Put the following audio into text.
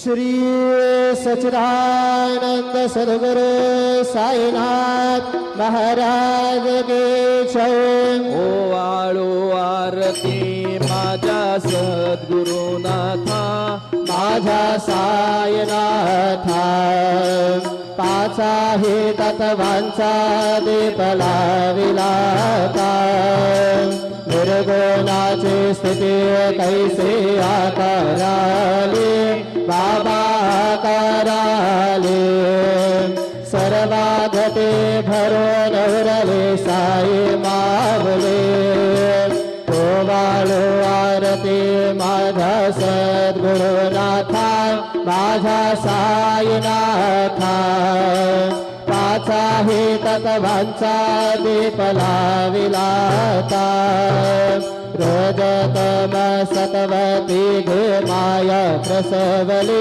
श्री सच्चिदानंद सद्गुरु साईनाथ महाराज की जय। ओवाळू आरती माझ्या सद्गुरुनाथा, माझा साईनाथा, पाचा हे तत्वांचा दीप लाविलाता, निर्गुणाची स्थिती कैसे आकाराली बाबा कराले, सर्वागते भरून उरले साई मावले, ओवाळू आरती माझा सद्गुरुनाथा, माझा साईनाथा, पाचा हे तत्वांचा दीप लाविलाता, रोज तम सतवती घे माया प्रसवली,